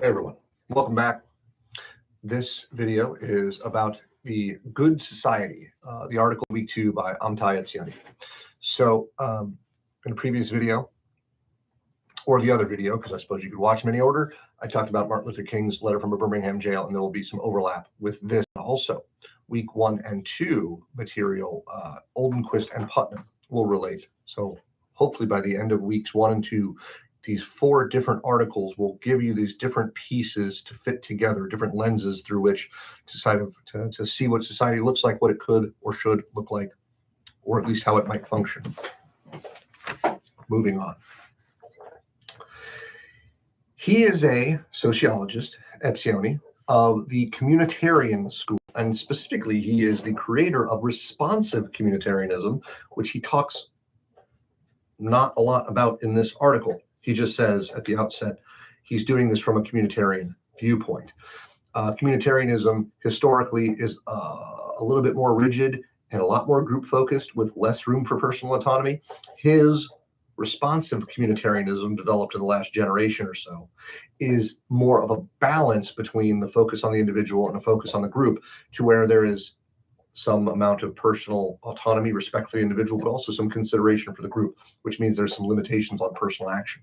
Hey everyone, welcome back. This video is about the Good Society, the article week 2 by Etzioni. So in a previous video, or the other video, because I suppose you could watch them in any order, I talked about Martin Luther King's letter from a Birmingham jail, and there will be some overlap with this also. Week 1 and 2 material, Oldenquist and Putnam will relate. So hopefully by the end of weeks 1 and 2, these 4 different articles will give you these different pieces to fit together, different lenses through which to see what society looks like, what it could or should look like, or at least how it might function. Moving on. He is a sociologist, Etzioni, of the communitarian school, and specifically he is the creator of responsive communitarianism, which he talks not a lot about in this article. He just says at the outset, he's doing this from a communitarian viewpoint. Communitarianism historically is a little bit more rigid and a lot more group focused with less room for personal autonomy. His responsive communitarianism, developed in the last generation or so, is more of a balance between the focus on the individual and a focus on the group, to where there is some amount of personal autonomy, respect for the individual, but also some consideration for the group, which means there's some limitations on personal action.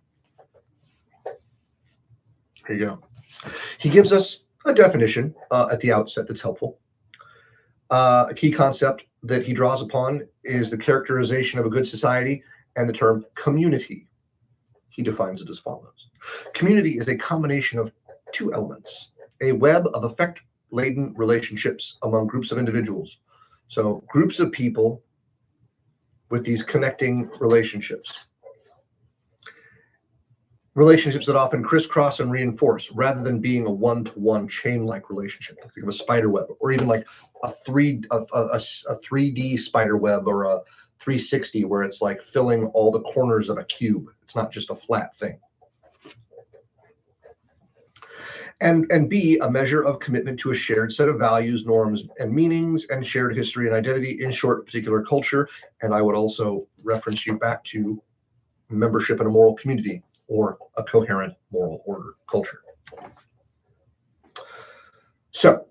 There you go. He gives us a definition at the outset that's helpful. A key concept that he draws upon is the characterization of a good society and the term community. He defines it as follows. Community is a combination of 2 elements, a web of affect-laden relationships among groups of individuals. So groups of people with these connecting relationships. Relationships that often crisscross and reinforce rather than being a one-to-one chain-like relationship. Think of a spider web, or even like a 3D spider web, or a 360, where it's like filling all the corners of a cube. It's not just a flat thing. And B, a measure of commitment to a shared set of values, norms, and meanings, and shared history and identity, in short, a particular culture. And I would also reference you back to membership in a moral community, or a coherent moral order culture. So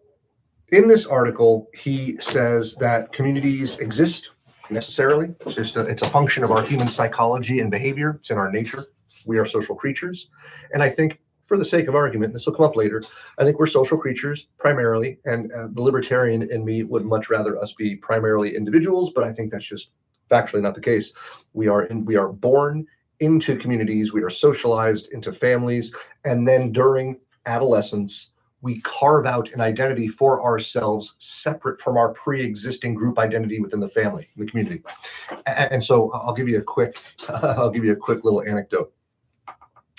in this article, he says that communities exist necessarily. It's a function of our human psychology and behavior. It's in our nature. We are social creatures. And I think, for the sake of argument, this will come up later, I think we're social creatures primarily, and the libertarian in me would much rather us be primarily individuals, but I think that's just factually not the case. We are born into communities, we are socialized into families, and then during adolescence, we carve out an identity for ourselves separate from our pre-existing group identity within the family, the community. And so I'll give you a quick little anecdote.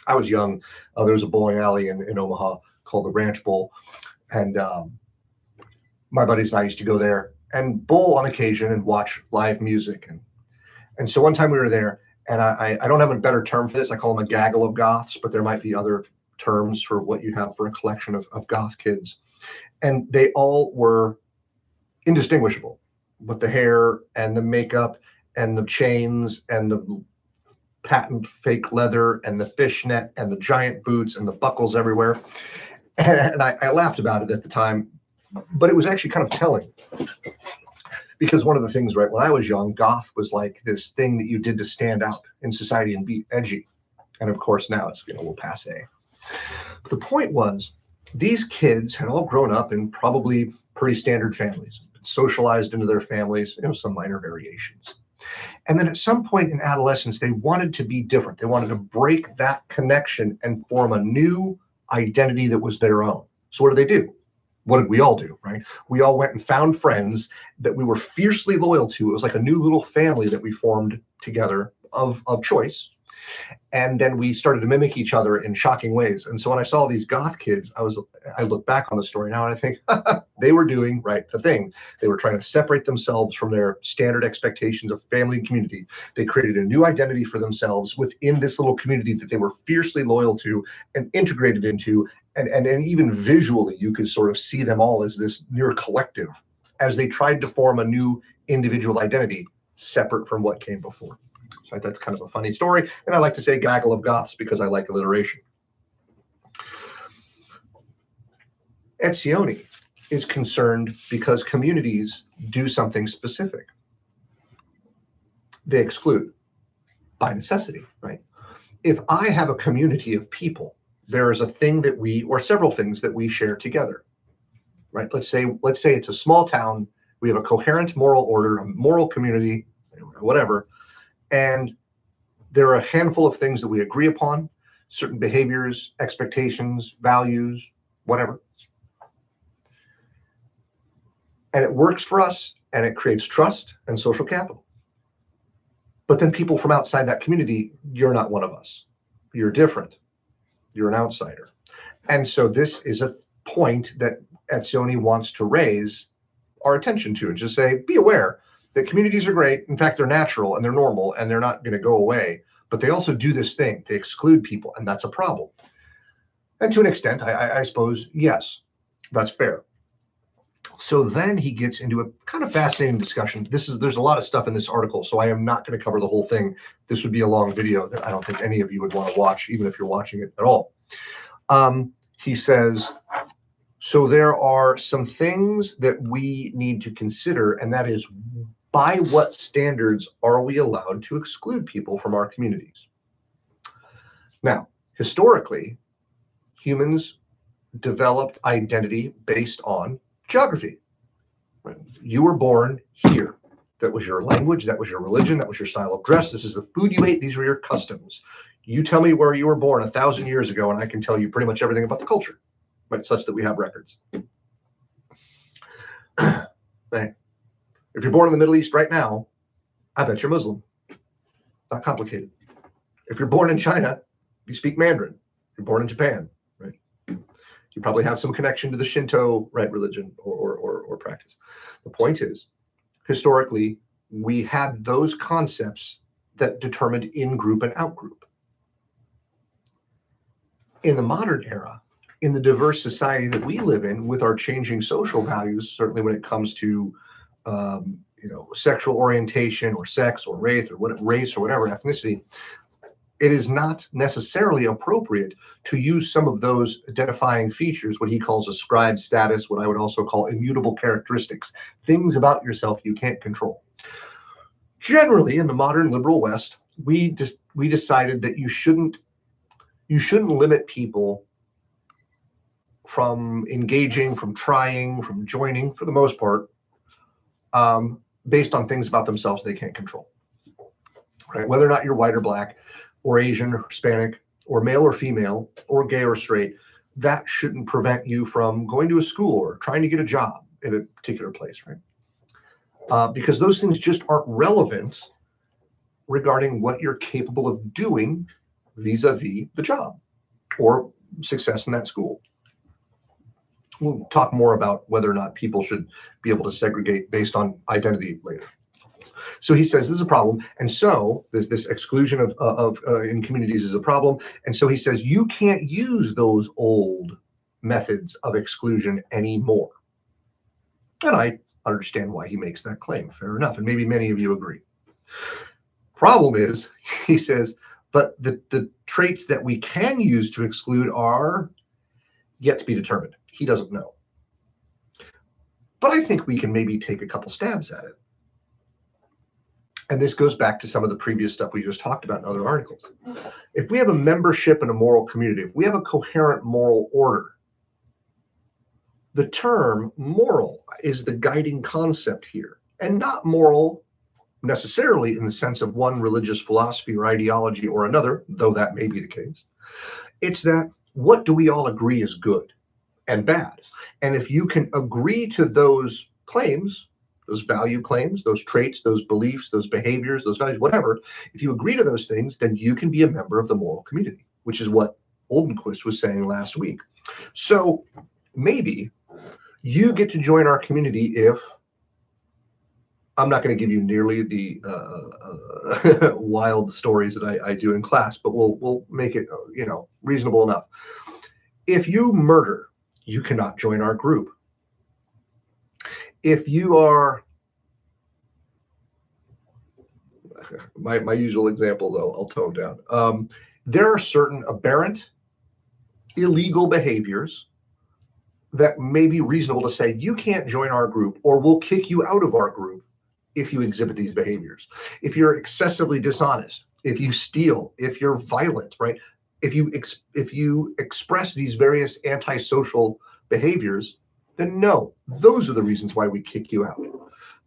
I was young. There was a bowling alley in Omaha called the Ranch Bowl, and my buddies and I used to go there and bowl on occasion and watch live music. And so one time we were there, and I don't have a better term for this. I call them a gaggle of goths, but there might be other terms for what you have for a collection of goth kids. And they all were indistinguishable, with the hair and the makeup and the chains and the patent fake leather and the fishnet and the giant boots and the buckles everywhere. And I laughed about it at the time, but it was actually kind of telling. Because one of the things, right, when I was young, goth was like this thing that you did to stand out in society and be edgy. And of course now it's a little passe. But the point was, these kids had all grown up in probably pretty standard families, socialized into their families, some minor variations. And then at some point in adolescence, they wanted to be different. They wanted to break that connection and form a new identity that was their own. So what do? What did we all do, right? We all went and found friends that we were fiercely loyal to. It was like a new little family that we formed together of choice. And then we started to mimic each other in shocking ways. And so when I saw these goth kids, I look back on the story now and I think they were doing the thing. They were trying to separate themselves from their standard expectations of family and community. They created a new identity for themselves within this little community that they were fiercely loyal to and integrated into. And even visually, you could sort of see them all as this near collective as they tried to form a new individual identity separate from what came before. So that's kind of a funny story. And I like to say gaggle of goths because I like alliteration. Etzioni is concerned because communities do something specific. They exclude by necessity, right? If I have a community of people, there is a thing that we, or several things that we share together, right? Let's say it's a small town. We have a coherent moral order, a moral community, whatever, and there are a handful of things that we agree upon, certain behaviors, expectations, values, whatever. And it works for us, and it creates trust and social capital. But then people from outside that community, you're not one of us. You're different. You're an outsider. And so this is a point that Etzioni wants to raise our attention to and just say, be aware that communities are great. In fact, they're natural and they're normal and they're not going to go away. But they also do this thing to exclude people, and that's a problem. And to an extent, I suppose, yes, that's fair. So then he gets into a kind of fascinating discussion. There's a lot of stuff in this article, so I am not going to cover the whole thing. This would be a long video that I don't think any of you would want to watch, even if you're watching it at all. He says, so there are some things that we need to consider, and that is, by what standards are we allowed to exclude people from our communities? Now, historically, humans developed identity based on geography. You were born here. That was your language, that was your religion, that was your style of dress, this is the food you ate, these were your customs. You tell me where you were born 1,000 years ago, and I can tell you pretty much everything about the culture, right? Such that we have records. Right. If you're born in the Middle East right now, I bet you're Muslim. Not complicated. If you're born in China, you speak Mandarin. If you're born in Japan, right? You probably have some connection to the Shinto, right, religion or practice. The point is, historically, we had those concepts that determined in-group and out-group. In the modern era, in the diverse society that we live in, with our changing social values, certainly when it comes to sexual orientation or sex or race or whatever ethnicity, it is not necessarily appropriate to use some of those identifying features, what he calls ascribed status, what I would also call immutable characteristics, things about yourself you can't control. Generally, in the modern liberal West, we decided that you shouldn't limit people from engaging, from trying, from joining, for the most part, based on things about themselves they can't control. Right? Whether or not you're white or black, or Asian or Hispanic, or male or female, or gay or straight, that shouldn't prevent you from going to a school or trying to get a job in a particular place, right? Because those things just aren't relevant regarding what you're capable of doing vis-a-vis the job or success in that school. We'll talk more about whether or not people should be able to segregate based on identity later. So he says this is a problem, and so this exclusion of in communities is a problem, and so he says you can't use those old methods of exclusion anymore. And I understand why he makes that claim. Fair enough, and maybe many of you agree. Problem is, he says, but the traits that we can use to exclude are yet to be determined. He doesn't know. But I think we can maybe take a couple stabs at it. And this goes back to some of the previous stuff we just talked about in other articles. If we have a membership in a moral community, if we have a coherent moral order, the term moral is the guiding concept here, and not moral necessarily in the sense of one religious philosophy or ideology or another, though that may be the case. It's that what do we all agree is good and bad? And if you can agree to those claims, those value claims, those traits, those beliefs, those behaviors, those values, whatever, if you agree to those things, then you can be a member of the moral community, which is what Oldenquist was saying last week. So maybe you get to join our community if, I'm not going to give you nearly the wild stories that I do in class, but we'll make it reasonable enough. If you murder, you cannot join our group. If you are, my usual example though, I'll tone down. There are certain aberrant, illegal behaviors that may be reasonable to say, you can't join our group or we'll kick you out of our group if you exhibit these behaviors. If you're excessively dishonest, if you steal, if you're violent, right? If you express these various antisocial behaviors, then no, those are the reasons why we kick you out.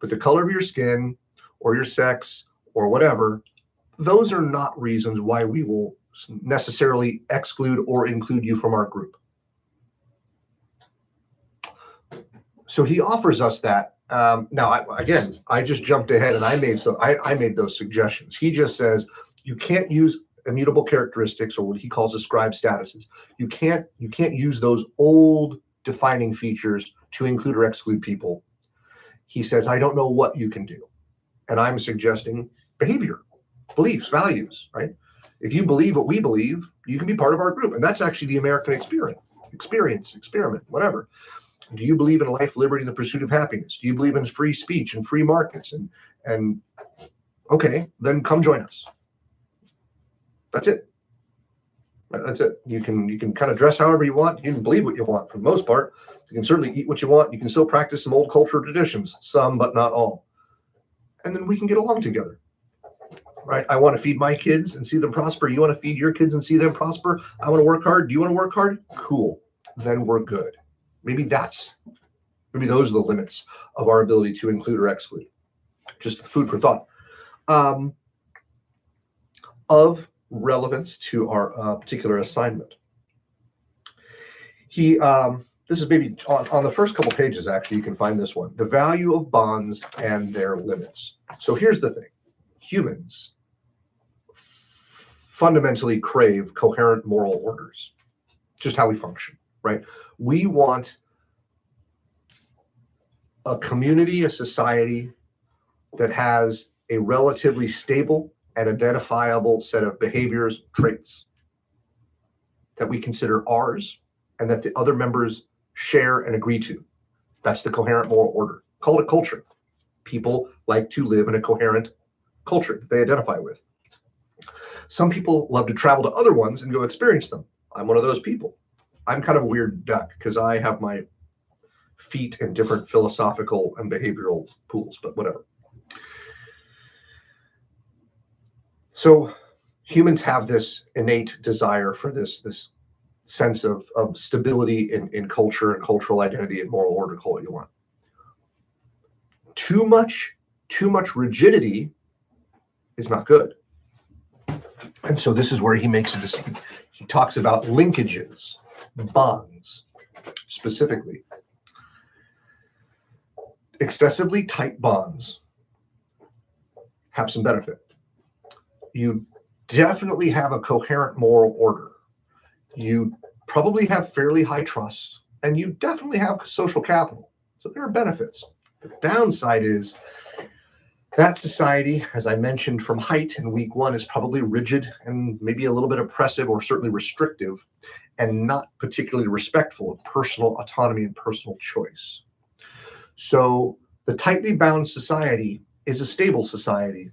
But the color of your skin or your sex or whatever, those are not reasons why we will necessarily exclude or include you from our group. So he offers us that. Now, I just jumped ahead and I made those suggestions. He just says you can't use immutable characteristics, or what he calls ascribed statuses. You can't use those old defining features to include or exclude people. He says, I don't know what you can do. And I'm suggesting behavior, beliefs, values, right? If you believe what we believe, you can be part of our group. And that's actually the American experiment, whatever. Do you believe in life, liberty, and the pursuit of happiness? Do you believe in free speech and free markets? And okay, then come join us. That's it. That's it. You can kind of dress however you want. You can believe what you want for the most part. You can certainly eat what you want. You can still practice some old cultural traditions, some but not all. And then we can get along together. Right? I want to feed my kids and see them prosper. You want to feed your kids and see them prosper? I want to work hard. Do you want to work hard? Cool. Then we're good. Maybe those are the limits of our ability to include or exclude. Just food for thought. Of relevance to our particular assignment. This is maybe on the first couple pages, actually, you can find this one. The value of bonds and their limits. So here's the thing. Humans fundamentally crave coherent moral orders. Just how we function, right? We want a community, a society that has a relatively stable and identifiable set of behaviors, traits that we consider ours and that the other members share and agree to. That's the coherent moral order. Call it a culture. People like to live in a coherent culture that they identify with. Some people love to travel to other ones and go experience them. I'm one of those people. I'm kind of a weird duck because I have my feet in different philosophical and behavioral pools, but whatever. So humans have this innate desire for this sense of stability in culture and cultural identity and moral order, call it what you want. Too much rigidity is not good. And so this is where he makes a distinction. He talks about linkages, bonds, specifically. Excessively tight bonds have some benefit. You definitely have a coherent moral order. You probably have fairly high trust, and you definitely have social capital. So there are benefits. The downside is that society, as I mentioned from height in week 1, is probably rigid and maybe a little bit oppressive or certainly restrictive and not particularly respectful of personal autonomy and personal choice. So the tightly bound society is a stable society.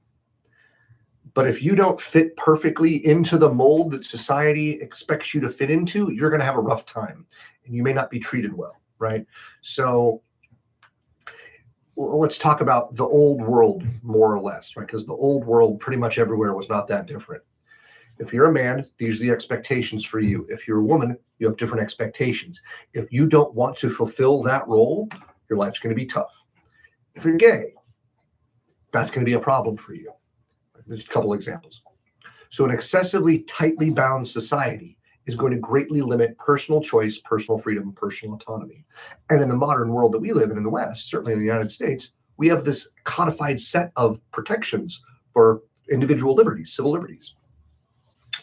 But if you don't fit perfectly into the mold that society expects you to fit into, you're going to have a rough time and you may not be treated well, right? So let's talk about the old world more or less, right? Because the old world pretty much everywhere was not that different. If you're a man, these are the expectations for you. If you're a woman, you have different expectations. If you don't want to fulfill that role, your life's going to be tough. If you're gay, that's going to be a problem for you. There's a couple examples. So an excessively tightly bound society is going to greatly limit personal choice, personal freedom, personal autonomy. And in the modern world that we live in the West, certainly in the United States, we have this codified set of protections for individual liberties, civil liberties.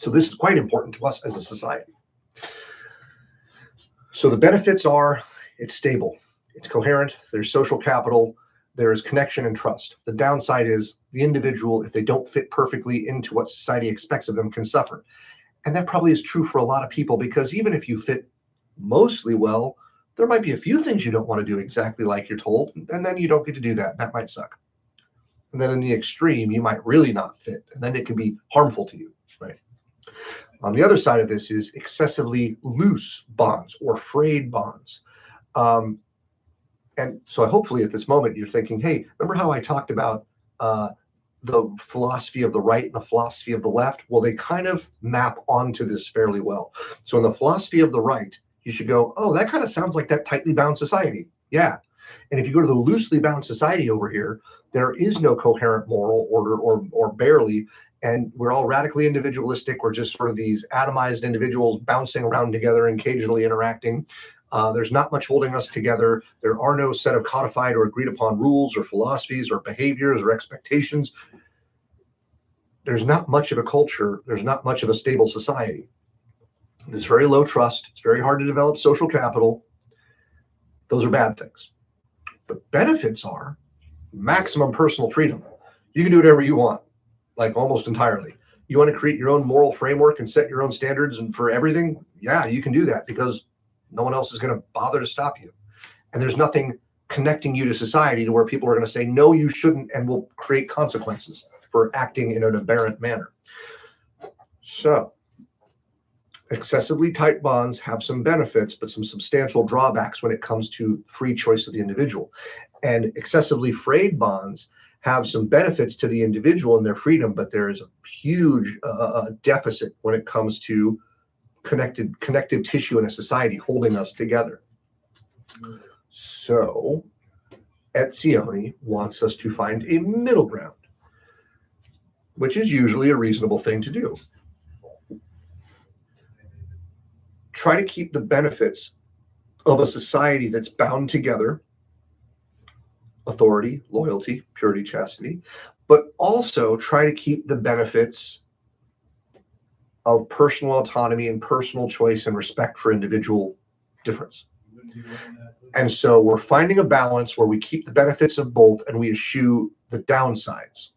So this is quite important to us as a society. So the benefits are it's stable, it's coherent, there's social capital, there's connection and trust. The downside is the individual, if they don't fit perfectly into what society expects of them, can suffer. And that probably is true for a lot of people, because even if you fit mostly well, there might be a few things you don't want to do exactly like you're told, and then you don't get to do that. That might suck. And then in the extreme, you might really not fit, and then it can be harmful to you, right? On the other side of this is excessively loose bonds or frayed bonds. Um, and so hopefully at this moment you're thinking, hey, remember how I talked about the philosophy of the right and the philosophy of the left? Well, they kind of map onto this fairly well. So in the philosophy of the right, you should go, oh, that kind of sounds like that tightly bound society. Yeah. And if you go to the loosely bound society over here, there is no coherent moral order or barely. And we're all radically individualistic. We're just sort of these atomized individuals bouncing around together and occasionally interacting. There's not much holding us together. There are no set of codified or agreed upon rules or philosophies or behaviors or expectations. There's not much of a culture. There's not much of a stable society. There's very low trust. It's very hard to develop social capital. Those are bad things. The benefits are maximum personal freedom. You can do whatever you want, like almost entirely. You want to create your own moral framework and set your own standards and for everything? Yeah, you can do that because no one else is going to bother to stop you. And there's nothing connecting you to society to where people are going to say, no, you shouldn't, and will create consequences for acting in an aberrant manner. So excessively tight bonds have some benefits, but some substantial drawbacks when it comes to free choice of the individual. And excessively frayed bonds have some benefits to the individual and their freedom, but there is a huge deficit when it comes to connective tissue in a society holding us together. So Etzioni wants us to find a middle ground, which is usually a reasonable thing to do. Try to keep the benefits of a society that's bound together, authority, loyalty, purity, chastity, but also try to keep the benefits of personal autonomy and personal choice and respect for individual difference. And so we're finding a balance where we keep the benefits of both and we eschew the downsides.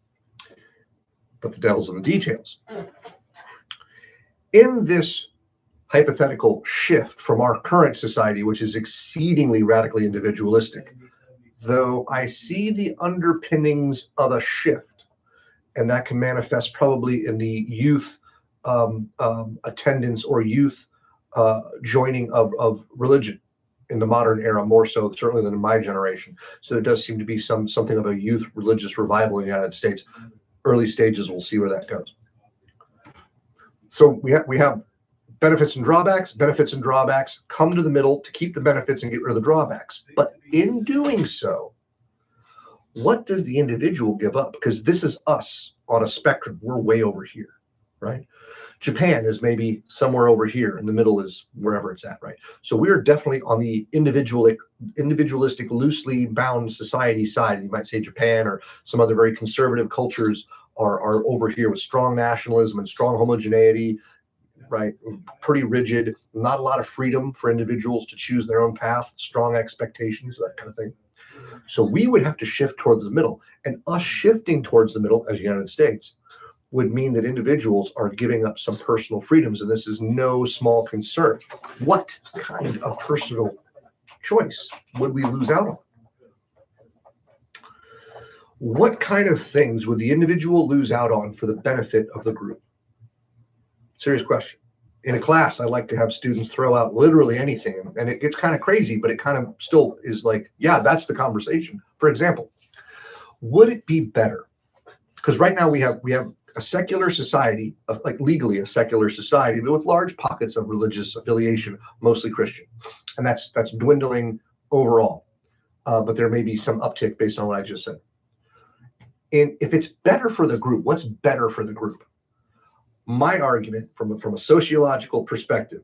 But the devil's in the details. In this hypothetical shift from our current society, which is exceedingly radically individualistic, though I see the underpinnings of a shift, and that can manifest probably in the youth attendance or youth joining of religion in the modern era, more so certainly than in my generation. So there does seem to be something of a youth religious revival in the United States. Early stages, we'll see where that goes. So we have benefits and drawbacks, come to the middle to keep the benefits and get rid of the drawbacks. But in doing so, what does the individual give up? Because this is us on a spectrum. We're way over here, right? Japan is maybe somewhere over here, and the middle is wherever it's at, right? So we're definitely on the individualistic, loosely bound society side. You might say Japan or some other very conservative cultures are over here with strong nationalism and strong homogeneity, right? Pretty rigid, not a lot of freedom for individuals to choose their own path, strong expectations, that kind of thing. So we would have to shift towards the middle, and us shifting towards the middle as the United States would mean that individuals are giving up some personal freedoms, and this is no small concern. What kind of personal choice would we lose out on? What kind of things would the individual lose out on for the benefit of the group? Serious question. In a class, I like to have students throw out literally anything, and it gets kind of crazy, but it kind of still is like, yeah, that's the conversation. For example, would it be better? Because right now we have a secular society, like legally a secular society, but with large pockets of religious affiliation, mostly Christian, and that's dwindling overall. But there may be some uptick based on what I just said. And if it's better for the group, what's better for the group? My argument from a sociological perspective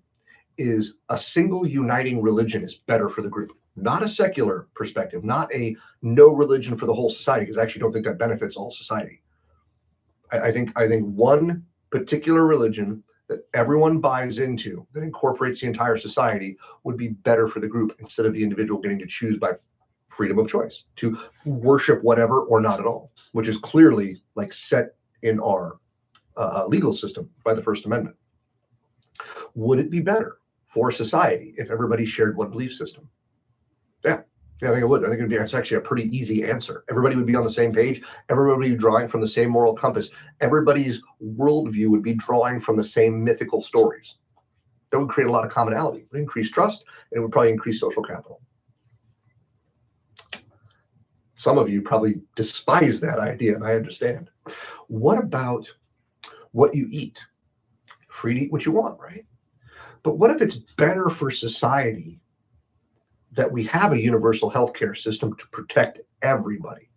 is a single uniting religion is better for the group, not a secular perspective, not a no religion for the whole society, because I actually don't think that benefits all society. I think one particular religion that everyone buys into that incorporates the entire society would be better for the group instead of the individual getting to choose by freedom of choice to worship whatever or not at all, which is clearly like set in our legal system by the First Amendment. Would it be better for society if everybody shared one belief system? Yeah, I think it would. I think it's actually a pretty easy answer. Everybody would be on the same page. Everybody would be drawing from the same moral compass. Everybody's worldview would be drawing from the same mythical stories. That would create a lot of commonality. It would increase trust, and it would probably increase social capital. Some of you probably despise that idea, and I understand. What about what you eat? Free to eat what you want, right? But what if it's better for society that we have a universal healthcare system to protect everybody,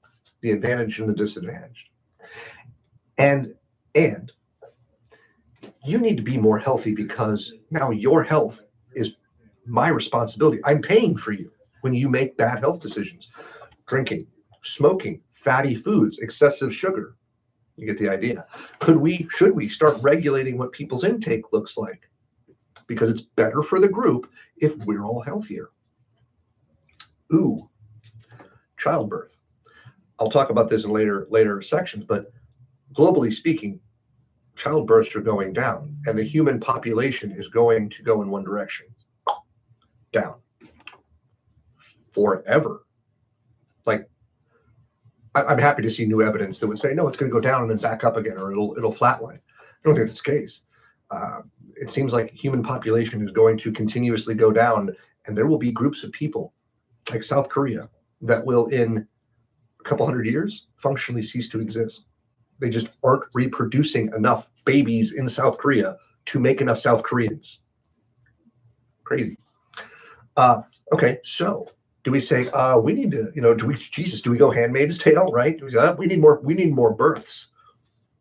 the advantaged and the disadvantaged? And you need to be more healthy because now your health is my responsibility. I'm paying for you when you make bad health decisions. Drinking, smoking, fatty foods, excessive sugar. You get the idea. Should we start regulating what people's intake looks like? Because it's better for the group if we're all healthier. Ooh, childbirth. I'll talk about this in later sections, but globally speaking, childbirths are going down, and the human population is going to go in one direction, down, forever. Like, I'm happy to see new evidence that would say, no, it's going to go down and then back up again, or it'll flatline. I don't think that's the case. It seems like human population is going to continuously go down, and there will be groups of people like South Korea that will, in a couple hundred years, functionally cease to exist. They just aren't reproducing enough babies in South Korea to make enough South Koreans. Crazy. Okay, so do we say we need to, do we go Handmaid's Tale, right? We need more births,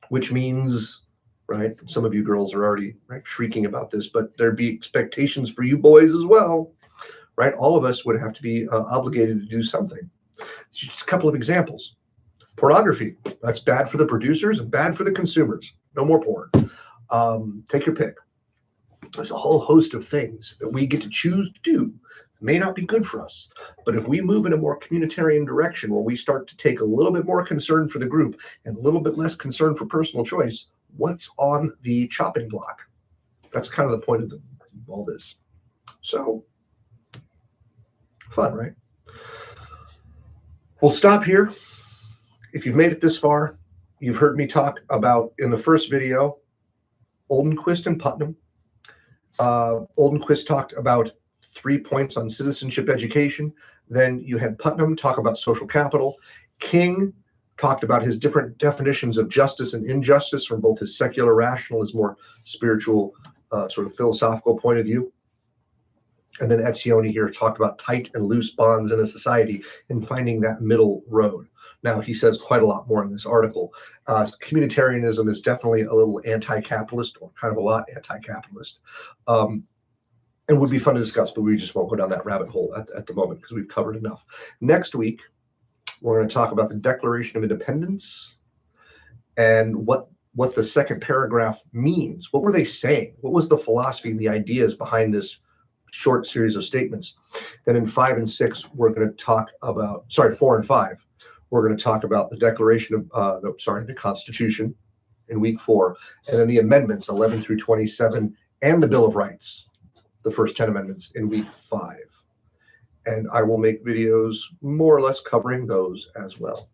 which means, right? Some of you girls are already shrieking about this, but there'd be expectations for you boys as well, right? All of us would have to be obligated to do something. Just a couple of examples. Pornography, that's bad for the producers and bad for the consumers. No more porn. Take your pick. There's a whole host of things that we get to choose to do. It may not be good for us, but if we move in a more communitarian direction where we start to take a little bit more concern for the group and a little bit less concern for personal choice, what's on the chopping block? That's kind of the point of all this. So, fun, right? We'll stop here. If you've made it this far, you've heard me talk about, in the first video, Oldenquist and Putnam. Oldenquist talked about 3 points on citizenship education. Then you had Putnam talk about social capital. King talked about his different definitions of justice and injustice from both his secular, rational, his more spiritual, sort of philosophical point of view. And then Etzioni here talked about tight and loose bonds in a society and finding that middle road. Now, he says quite a lot more in this article. Communitarianism is definitely a little anti-capitalist, or kind of a lot anti-capitalist, and would be fun to discuss, but we just won't go down that rabbit hole at the moment because we've covered enough. Next week, we're going to talk about the Declaration of Independence and what the second paragraph means. What were they saying? What was the philosophy and the ideas behind this short series of statements? Then in 5 and 6, we're going to talk about, 4 and 5, we're going to talk about the Declaration of, the Constitution in week 4, and then the amendments 11 through 27 and the Bill of Rights, the first 10 amendments, in week 5. And I will make videos more or less covering those as well.